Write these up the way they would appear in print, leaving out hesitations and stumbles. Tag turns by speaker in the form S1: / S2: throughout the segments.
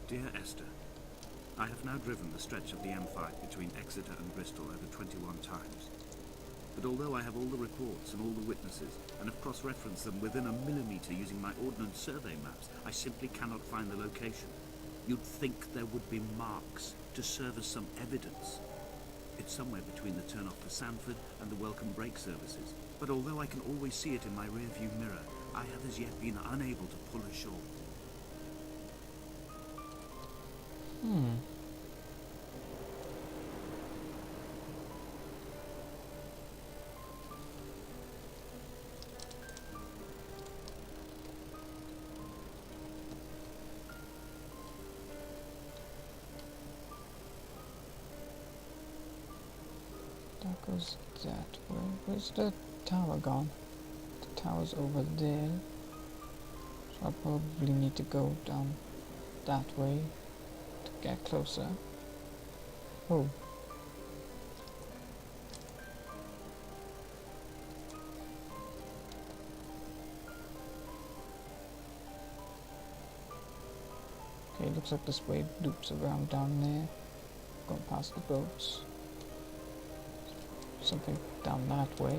S1: Dear Esther, I have now driven the stretch of the M5 between Exeter and Bristol over 21 times. But although I have all the reports and all the witnesses, and have cross-referenced them within a millimetre using my Ordnance Survey maps, I simply cannot find the location. You'd think there would be marks to serve as some evidence. It's somewhere between the turn-off for Sanford and the welcome brake services. But although I can always see it in my rear-view mirror, I have as yet been unable to pull ashore.
S2: That goes that way. Where's the tower gone? The tower's over there. So I probably need to go down that way to get closer. Oh. Okay, looks like this way loops around down there. Going past the boats. Something down that way.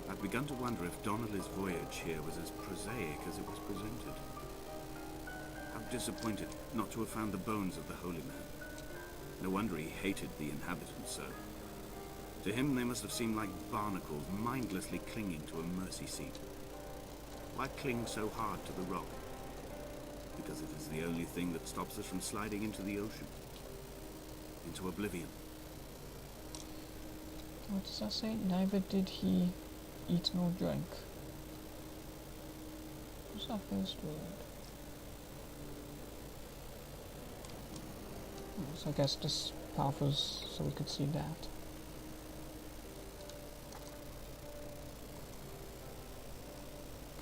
S1: I've begun to wonder if Donnelly's voyage here was as prosaic as it was presented. How disappointed not to have found the bones of the holy man. No wonder he hated the inhabitants so. To him they must have seemed like barnacles mindlessly clinging to a mercy seat. Why cling so hard to the rock? Because it is the only thing that stops us from sliding into the ocean. Into oblivion.
S2: What does that say? Neither did he eat nor drink. What's that first word? Oh, so I guess this path was so we could see that.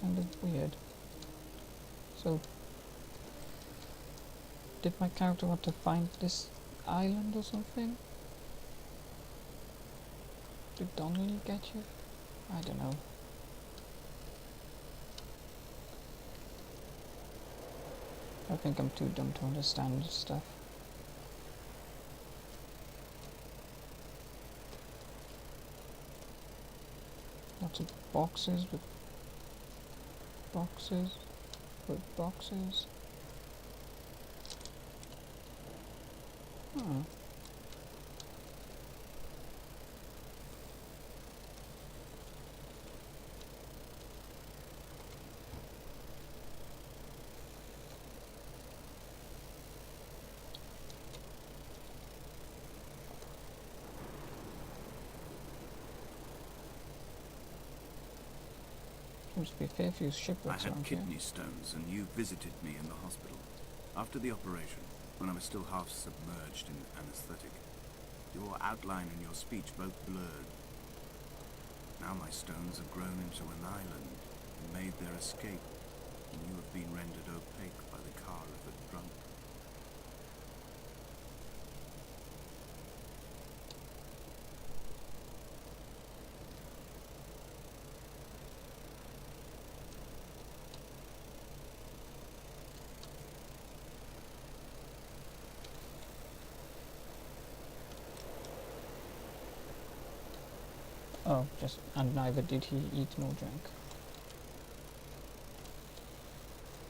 S2: Kind of weird. So, did my character want to find this island or something? Did Donnelly get you? I don't know. I think I'm too dumb to understand this stuff. Lots of boxes with boxes with boxes. Hmm. Seems to be a fair few shipwrecks
S1: I had
S2: around here.
S1: kidney stones, and you visited me in the hospital. After the operation, when I was still half submerged in anesthetic. Your outline and your speech both blurred. Now my stones have grown into an island and made their escape, and you have been rendered opaque by the car of a drunk.
S2: Oh, and neither did he eat nor drink.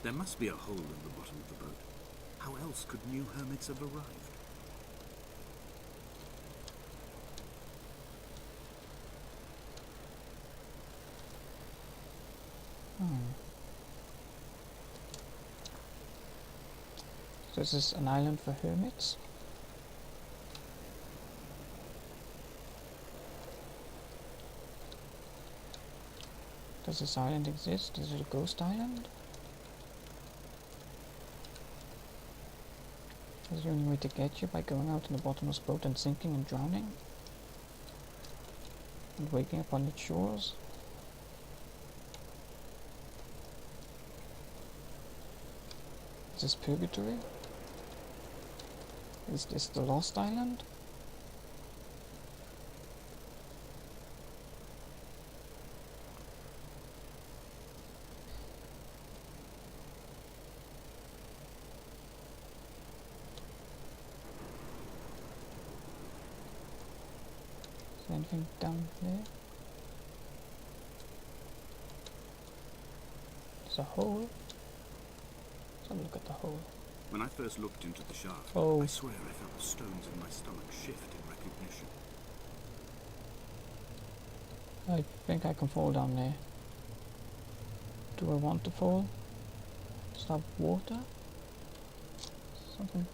S1: There must be a hole in the bottom of the boat. How else could new hermits have arrived?
S2: So is this an island for hermits? Does this island exist? Is it a ghost island? Is the only way to get you by going out in a bottomless boat and sinking and drowning? and waking up on its shores. Is this purgatory? Is this the Lost Island? Is there anything down there? There's a hole. Let's have a look at the hole.
S1: When I first looked into the shaft,
S2: Oh.
S1: I swear I felt the stones in my stomach shift in recognition.
S2: I think I can fall down there. Do I want to fall? Is that water? Something.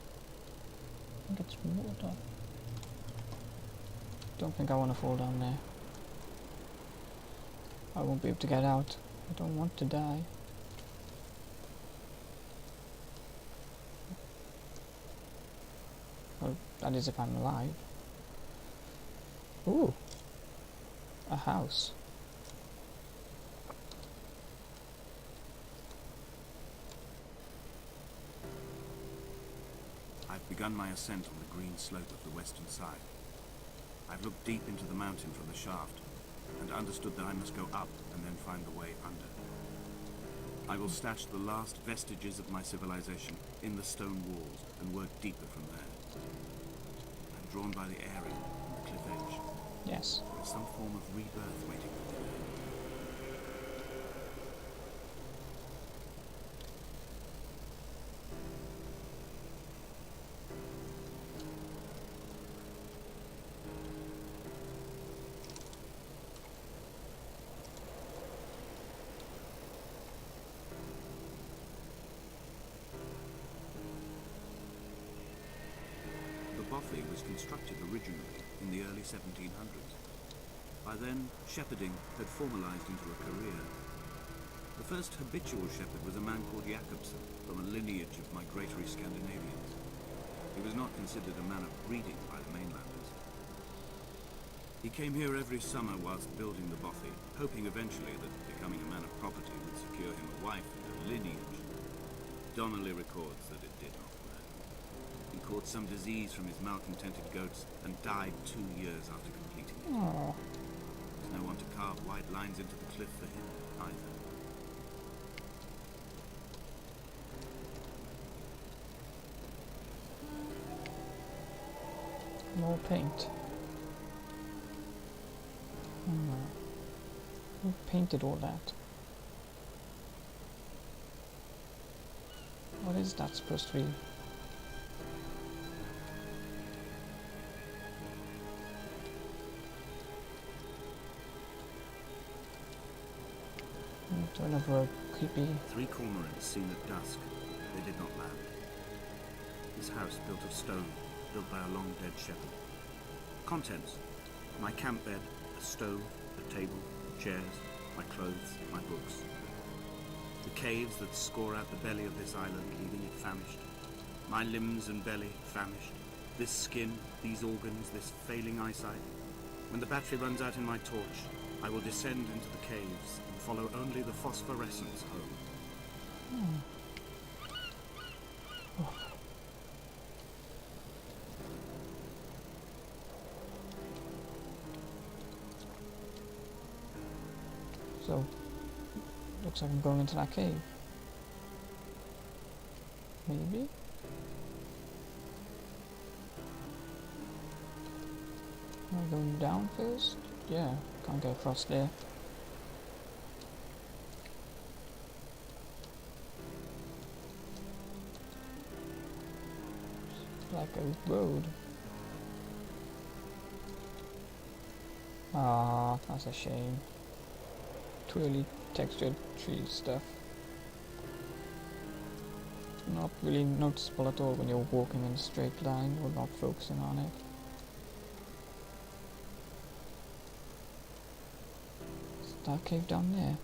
S2: I think it's water. Don't think I want to fall down there. I won't be able to get out. I don't want to die. Well, that is if I'm alive. Ooh. A house.
S1: I've begun my ascent on the green slope of the western side. I've looked deep into the mountain from the shaft, and understood that I must go up and then find the way under. I will stash the last vestiges of my civilization in the stone walls and work deeper from there. I'm drawn by the area and the cliff edge.
S2: Yes.
S1: There is some form of rebirth waiting for me. The bothy was constructed originally in the early 1700s. By then, shepherding had formalized into a career. The first habitual shepherd was a man called Jakobsen, from a lineage of migratory Scandinavians. He was not considered a man of breeding by the mainlanders. He came here every summer whilst building the bothy, hoping eventually that becoming a man of property would secure him a wife and a lineage. Donnelly records that it did not work. He caught some disease from his malcontented goats and died 2 years after completing it.
S2: Oh.
S1: There's no one to carve white lines into the cliff for him, either.
S2: More paint. Who painted all that? What is that supposed to be? To another creepy.
S1: 3 cormorants seen at dusk. They did not land. This house built of stone, built by a long-dead shepherd. Contents: my camp bed, a stove, a table, chairs, my clothes, my books. The caves that score out the belly of this island, leaving it famished. My limbs and belly famished. This skin, these organs, this failing eyesight. When the battery runs out in my torch, I will descend into the caves and follow only the phosphorescence home.
S2: So, looks like I'm going into that cave. Maybe? Am I going down first? Yeah, can't get across there. It's like a road. Ah, that's a shame. Twirly textured tree stuff. Not really noticeable at all when you're walking in a straight line or not focusing on it. Is that cave down there?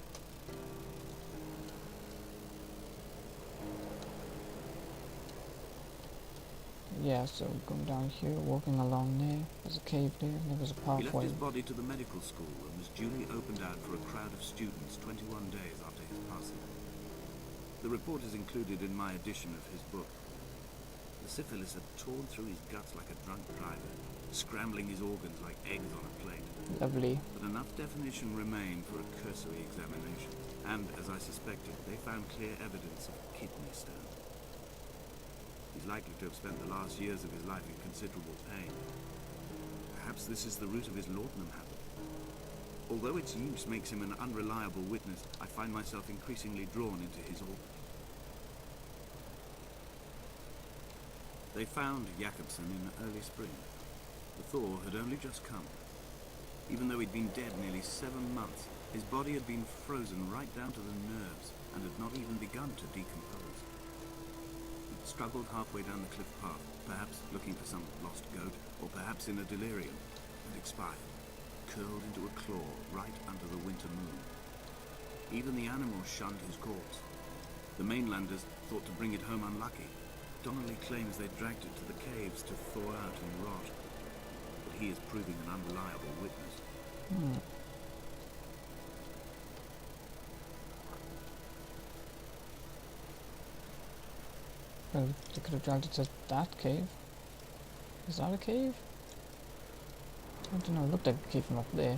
S2: Yeah, so going down here, walking along there. There's a cave there, and there was a
S1: He left
S2: pathway.
S1: his body to the medical school and was duly opened out for a crowd of students 21 days after his passing. The report is included in my edition of his book. The syphilis had torn through his guts like a drunk driver, scrambling his organs like eggs on a plate.
S2: Lovely.
S1: But enough definition remained for a cursory examination, and, as I suspected, they found clear evidence of kidney stone. He's likely to have spent the last years of his life in considerable pain. Perhaps this is the root of his laudanum habit. Although its use makes him an unreliable witness, I find myself increasingly drawn into his orbit. They found Jakobsen in early spring. The thaw had only just come. Even though he'd been dead nearly 7 months, his body had been frozen right down to the nerves and had not even begun to decompose. He'd struggled halfway down the cliff path, perhaps looking for some lost goat, or perhaps in a delirium, and expired, curled into a claw right under the winter moon. Even the animals shunned his corpse. The mainlanders thought to bring it home unlucky. Donnelly claims they dragged it to the caves to thaw out and rot, but he is proving an unreliable witness.
S2: Well, they could have dragged it to that cave. Is that a cave? I don't know, it looked like a cave from up there.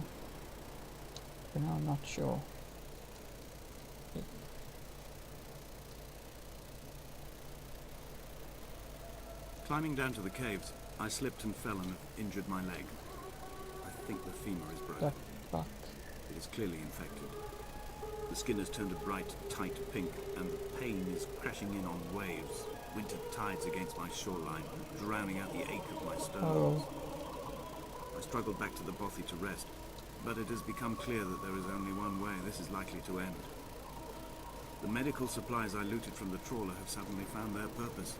S2: But now I'm not sure.
S1: Climbing down to the caves, I slipped and fell and injured my leg. I think the femur is broken.
S2: That back.
S1: It is clearly infected. The skin has turned a bright, tight pink, and the pain is crashing in on waves, winter tides against my shoreline, drowning out the ache of my sternums. I struggled back to the bothy to rest, but it has become clear that there is only one way this is likely to end. The medical supplies I looted from the trawler have suddenly found their purpose.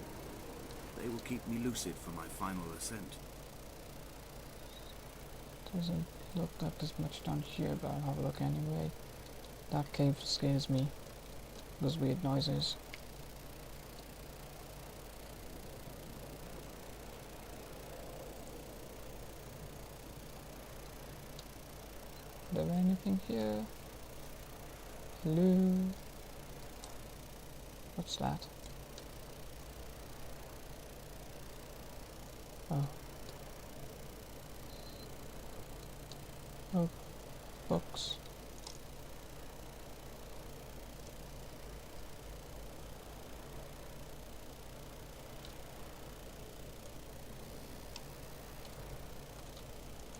S1: They will keep me lucid for my final ascent.
S2: Doesn't look like there's much down here, but I'll have a look anyway. That cave scares me. Those weird noises. Is there anything here? Hello? What's that? Oh. Oh, books.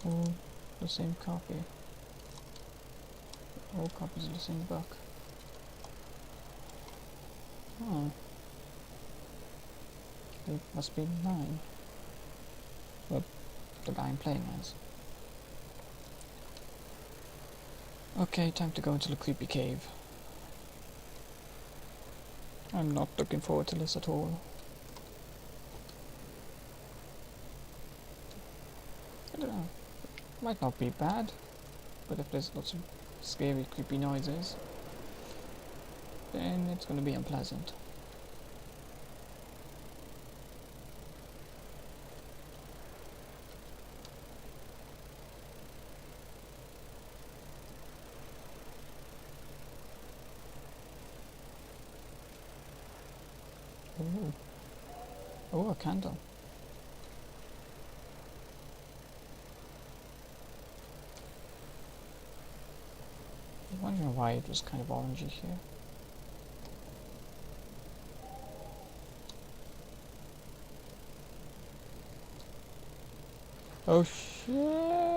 S2: All the same copy. All copies of the same book. Oh. It must be mine. Well, the guy I'm playing as. Okay, time to go into the creepy cave. I'm not looking forward to this at all. I don't know. Might not be bad, but if there's lots of scary, creepy noises, then it's going to be unpleasant. Ooh. Oh, a candle. I was wondering why it was kind of orangey here. Oh shit!